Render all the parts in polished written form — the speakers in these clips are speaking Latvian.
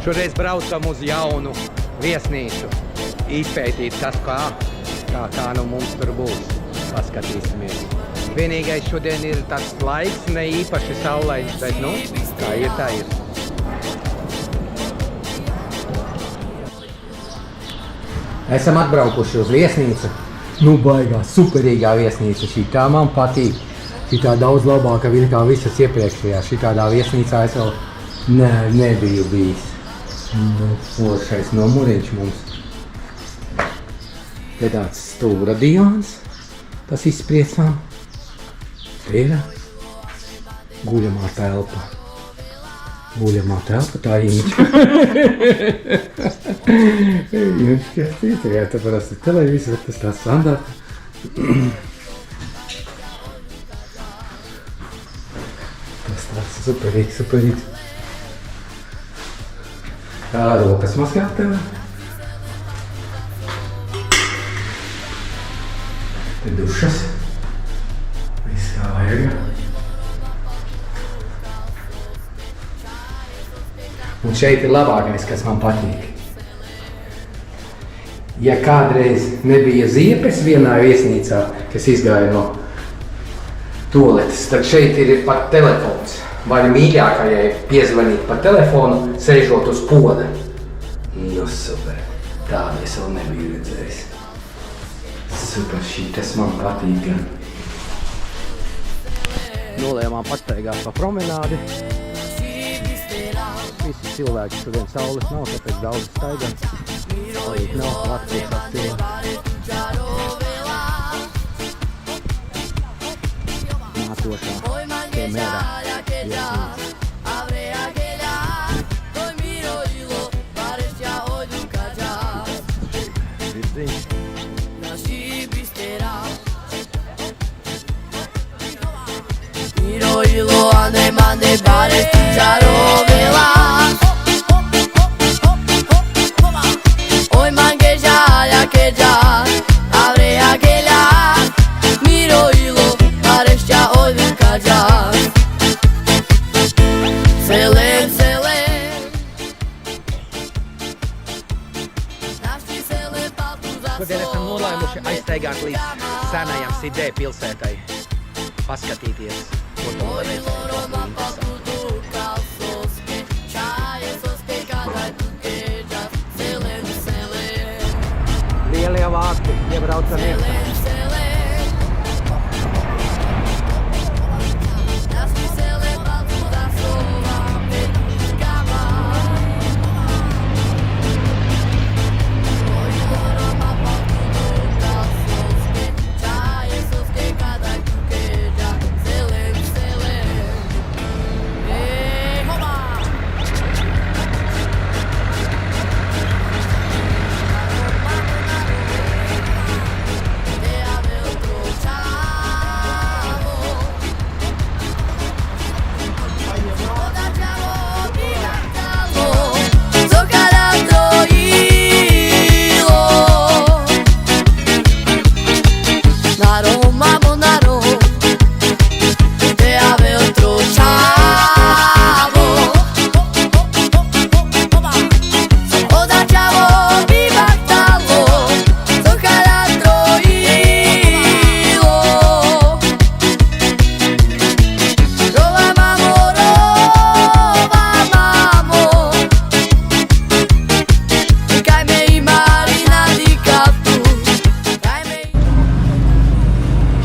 Šoreiz braucam uz jaunu viesnīcu, izpētīt, kas kā nu mums tur būs. Paskatīsimies. Vienīgais šodien ir tāds laiks, ne īpaši saulains, bet, nu, kā ir, tā ir. Esam atbraukuši uz viesnīcu. Nu, baigā, superīgā viesnīca. Šitā man patīk. Šitā daudz labāka ir kā visas iepriekšējās. Šitādā viesnīcā es vēl nebiju bijis. Foršais numuriņš mums. Te tāds stūra divāns. Tas izspriecām. Te ir guļamā telpa. Guļamā telpa, tā īņķa. Īņķa, tītā, tā parasti televizija, tas tā standarta. Tas tāds superīgs. Tā rokas mazgāt tev. Te dušas. Viss kā vajag. Un šeit ir labākais, kas man patīk. Ja kādreiz nebija ziepes vienā viesnīcā, kas izgāja no toaletes, tad šeit ir pat telefons. Vai mīļākajai piezvanīt pa telefonu, sēžot uz poda. Nu, super. Tādu es vēl nebiju redzējis. Super, šitas man patīk gan. Nolēmām pastaigāt pa promenādi. Visi cilvēki šodien saules nav, tāpēc daudz staigā. Līdz nav atpūšās cilvēki. Nākošā pie mērā viesnīca. Virziņš. Miro ande mande pare charovela. Hoy mangueja ya que ya abre aquella. Miro hilo parecia hoy nunca ya. Selem. Šodien esam nolēmuši aizstaigāt līdz senajam Sidē pilsētai. Paskatīties, ko to var redzēt. Lielie vārti, iebraucam iekšā.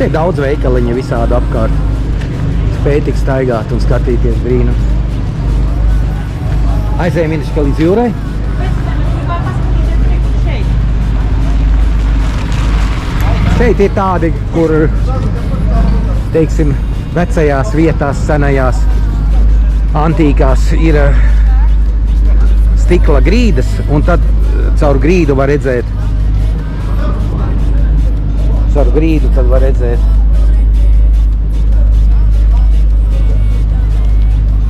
Šeit daudz veikaliņa visādi apkārt. Spēj tik staigāt un skatīties brīnums. Aizējam Indiška līdz jūrai. Šeit ir tādi, kur, teiksim, vecajās vietās, senajās, antīkās ir stikla grīdas, un tad caur grīdu var redzēt. Caur grīdu tad var redzēt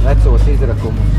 vecos izrakumus.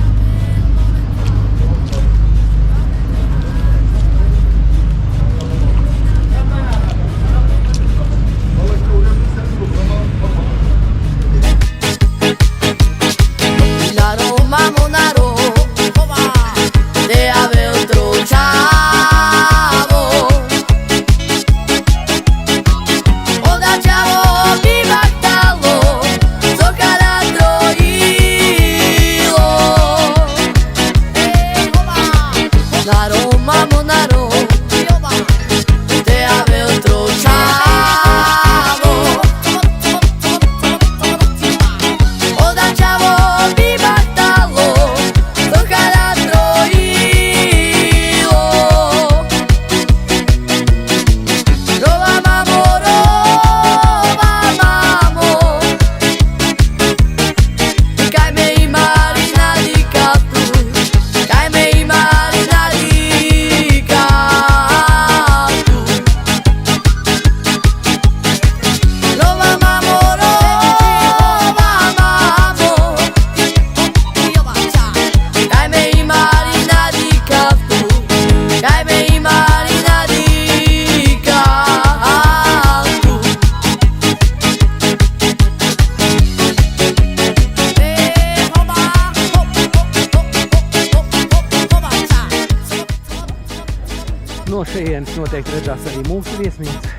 no šejienes noteikti redzās arī mūsu viesnīca.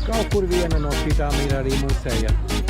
Kaut kur viena no šitām ir arī mūsēja.